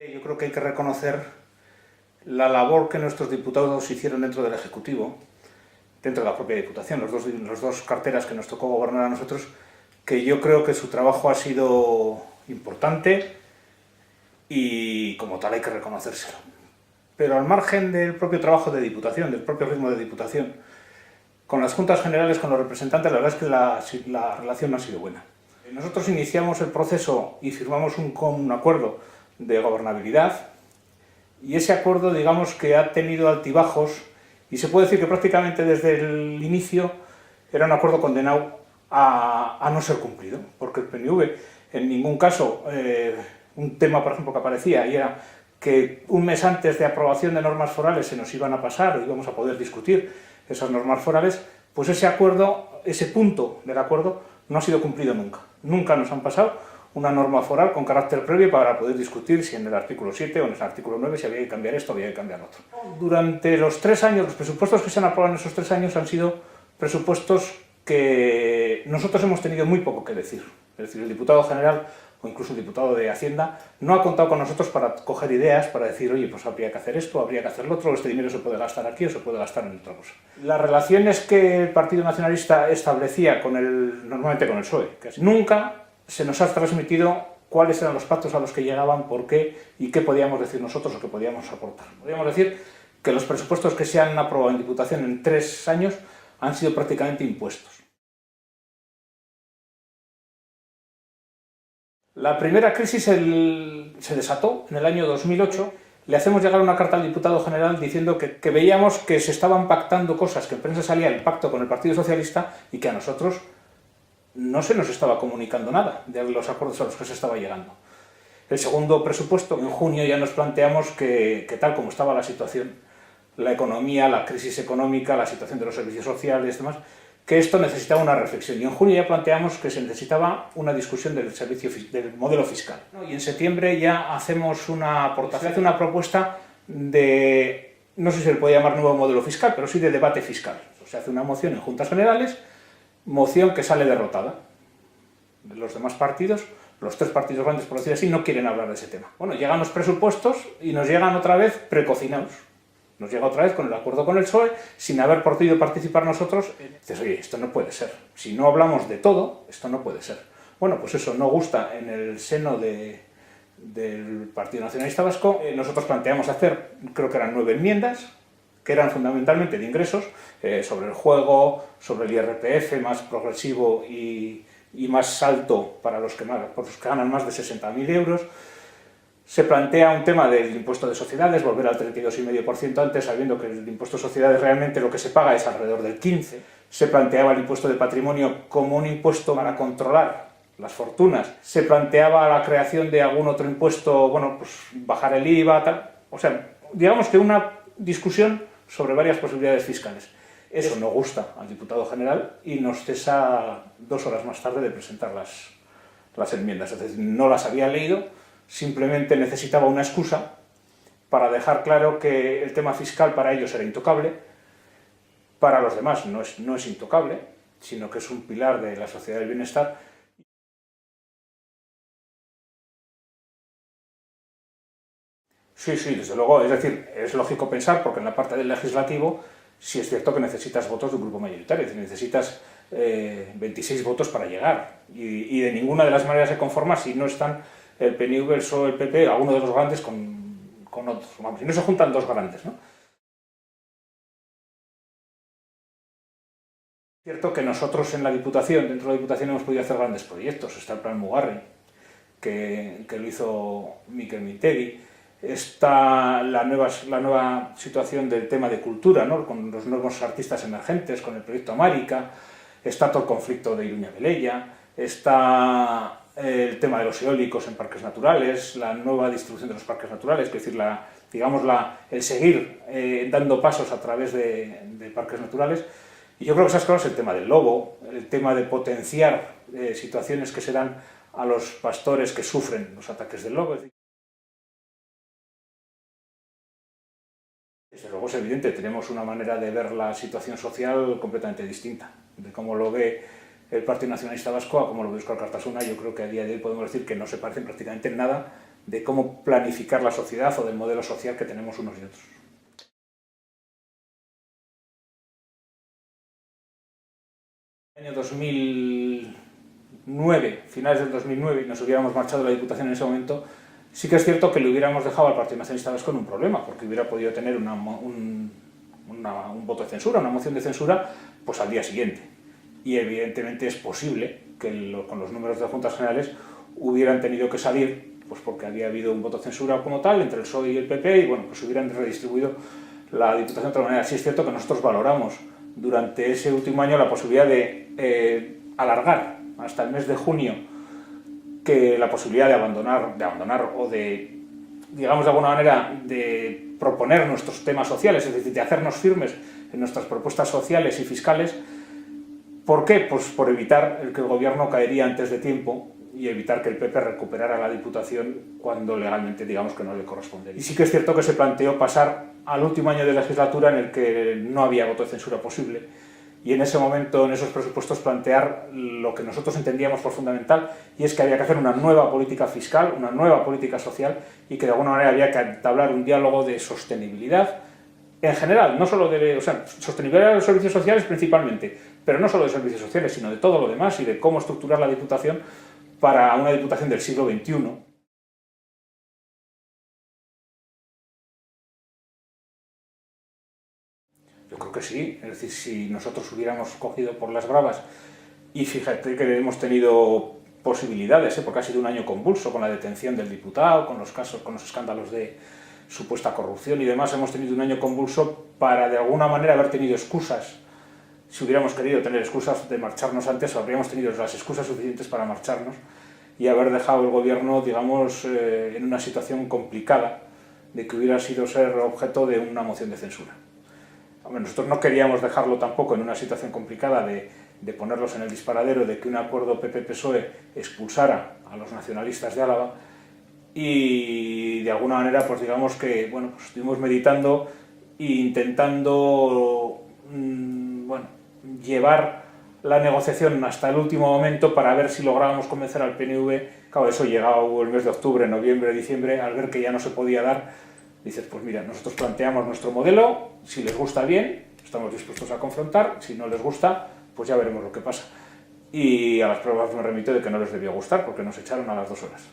Yo creo que hay que reconocer la labor que nuestros diputados hicieron dentro del Ejecutivo, dentro de la propia Diputación, los dos carteras que nos tocó gobernar a nosotros, que yo creo que su trabajo ha sido importante y como tal hay que reconocérselo. Pero al margen del propio trabajo de Diputación, del propio ritmo de Diputación, con las Juntas Generales, con los representantes, la verdad es que la relación no ha sido buena. Nosotros iniciamos el proceso y firmamos un acuerdo de gobernabilidad y ese acuerdo, digamos, que ha tenido altibajos y se puede decir que prácticamente desde el inicio era un acuerdo condenado a no ser cumplido, porque el PNV en ningún caso, un tema por ejemplo que aparecía y era que un mes antes de aprobación de normas forales se nos iban a pasar o íbamos a poder discutir esas normas forales, pues ese acuerdo, ese punto del acuerdo no ha sido cumplido nunca. Nunca nos han pasado una norma foral con carácter previo para poder discutir si en el artículo 7 o en el artículo 9 si había que cambiar esto o había que cambiar lo otro. Durante los 3 años, los presupuestos que se han aprobado en esos 3 años han sido presupuestos que nosotros hemos tenido muy poco que decir. Es decir, el diputado general o incluso el diputado de Hacienda no ha contado con nosotros para coger ideas, para decir, oye, pues habría que hacer esto, habría que hacer lo otro, este dinero se puede gastar aquí o se puede gastar en otra cosa. Las relaciones que el Partido Nacionalista establecía normalmente con el PSOE, que nunca se nos ha transmitido cuáles eran los pactos a los que llegaban, por qué y qué podíamos decir nosotros o qué podíamos aportar. Podríamos decir que los presupuestos que se han aprobado en Diputación en 3 años han sido prácticamente impuestos. La primera crisis se desató en el año 2008. Le hacemos llegar una carta al diputado general diciendo que veíamos que se estaban pactando cosas, que en prensa salía el pacto con el Partido Socialista y que a nosotros no se nos estaba comunicando nada de los acuerdos a los que se estaba llegando. El segundo presupuesto, en junio ya nos planteamos que tal como estaba la situación, la economía, la crisis económica, la situación de los servicios sociales y demás, que esto necesitaba una reflexión. Y en junio ya planteamos que se necesitaba una discusión del modelo fiscal. Y en septiembre ya hacemos una aportación, una propuesta de, no sé si se le puede llamar nuevo modelo fiscal, pero sí de debate fiscal. Se hace una moción en Juntas Generales, moción que sale derrotada. Los demás partidos, los 3 partidos grandes, por decir así, no quieren hablar de ese tema. Bueno, llegan los presupuestos y nos llegan otra vez precocinados. Nos llega otra vez con el acuerdo con el PSOE, sin haber podido participar nosotros. Dices, oye, esto no puede ser. Si no hablamos de todo, esto no puede ser. Bueno, pues eso no gusta en el seno del Partido Nacionalista Vasco. Nosotros planteamos hacer, creo que eran 9 enmiendas, que eran fundamentalmente de ingresos, sobre el juego, sobre el IRPF más progresivo y más alto para los que ganan más de 60.000 euros. Se plantea un tema del impuesto de sociedades, volver al 32,5% antes, sabiendo que el impuesto de sociedades realmente lo que se paga es alrededor del 15%. Se planteaba el impuesto de patrimonio como un impuesto para controlar las fortunas. Se planteaba la creación de algún otro impuesto, bueno, pues bajar el IVA, tal. O sea, digamos que una discusión sobre varias posibilidades fiscales. Eso no gusta al diputado general y nos cesa 2 horas más tarde de presentar las enmiendas. Es decir, no las había leído, simplemente necesitaba una excusa para dejar claro que el tema fiscal para ellos era intocable, para los demás no es intocable, sino que es un pilar de la sociedad del bienestar. Sí, desde luego, es decir, es lógico pensar, porque en la parte del legislativo sí es cierto que necesitas votos de un grupo mayoritario, es decir, necesitas 26 votos para llegar, y de ninguna de las maneras se conforma si no están el PNV, el PSOE, el PP, alguno de los grandes con otros. Vamos, y no se juntan 2 grandes, ¿no? Es cierto que nosotros en la Diputación, dentro de la Diputación, hemos podido hacer grandes proyectos. Está el Plan Mugarri, que lo hizo Mikel Mintegui. Está la nueva situación del tema de cultura, ¿no? Con los nuevos artistas emergentes, con el proyecto América. Está todo el conflicto de Iruña-Velella. Está el tema de los eólicos en parques naturales, la nueva distribución de los parques naturales, es decir, el seguir dando pasos a través de parques naturales. Y yo creo que esas cosas, el tema del lobo, el tema de potenciar situaciones que se dan a los pastores que sufren los ataques del lobo. Desde luego es evidente, tenemos una manera de ver la situación social completamente distinta, de cómo lo ve el Partido Nacionalista Vasco a cómo lo ve Euskal Kartasuna. Yo creo que a día de hoy podemos decir que no se parecen prácticamente en nada, de cómo planificar la sociedad o del modelo social que tenemos unos y otros. En el año 2009, finales del 2009, nos hubiéramos marchado de la Diputación en ese momento, sí que es cierto que le hubiéramos dejado al Partido Nacionalista Vasco en un problema, porque hubiera podido tener un voto de censura, una moción de censura, pues al día siguiente. Y evidentemente es posible que con los números de Juntas Generales hubieran tenido que salir, pues porque había habido un voto de censura como tal entre el PSOE y el PP, y bueno, pues hubieran redistribuido la Diputación de otra manera. Sí es cierto que nosotros valoramos durante ese último año la posibilidad de alargar hasta el mes de junio que la posibilidad de abandonar o de, digamos de alguna manera, de proponer nuestros temas sociales, es decir, de hacernos firmes en nuestras propuestas sociales y fiscales. ¿Por qué? Pues por evitar que el gobierno caería antes de tiempo y evitar que el PP recuperara la Diputación cuando legalmente digamos que no le correspondería. Y sí que es cierto que se planteó pasar al último año de legislatura en el que no había voto de censura posible, y en ese momento, en esos presupuestos, plantear lo que nosotros entendíamos por fundamental, y es que había que hacer una nueva política fiscal, una nueva política social, y que de alguna manera había que entablar un diálogo de sostenibilidad en general, no solo de, sostenibilidad de los servicios sociales principalmente, pero no solo de servicios sociales, sino de todo lo demás y de cómo estructurar la Diputación para una Diputación del siglo XXI. Yo creo que sí, es decir, si nosotros hubiéramos cogido por las bravas, y fíjate que hemos tenido posibilidades, porque ha sido un año convulso con la detención del diputado, con los casos, con los escándalos de supuesta corrupción y demás, hemos tenido un año convulso para de alguna manera haber tenido excusas. Si hubiéramos querido tener excusas de marcharnos antes, habríamos tenido las excusas suficientes para marcharnos y haber dejado el gobierno, digamos, en una situación complicada de que hubiera sido ser objeto de una moción de censura. Hombre, nosotros no queríamos dejarlo tampoco en una situación complicada de ponerlos en el disparadero de que un acuerdo PP-PSOE expulsara a los nacionalistas de Álava, y de alguna manera pues digamos que bueno, pues estuvimos meditando e intentando llevar la negociación hasta el último momento para ver si lográbamos convencer al PNV. Claro, eso llegaba el mes de octubre, noviembre, diciembre, al ver que ya no se podía dar, dices, pues mira, nosotros planteamos nuestro modelo, si les gusta bien, estamos dispuestos a confrontar, si no les gusta, pues ya veremos lo que pasa. Y a las pruebas me remito de que no les debió gustar, porque nos echaron a las 2 horas.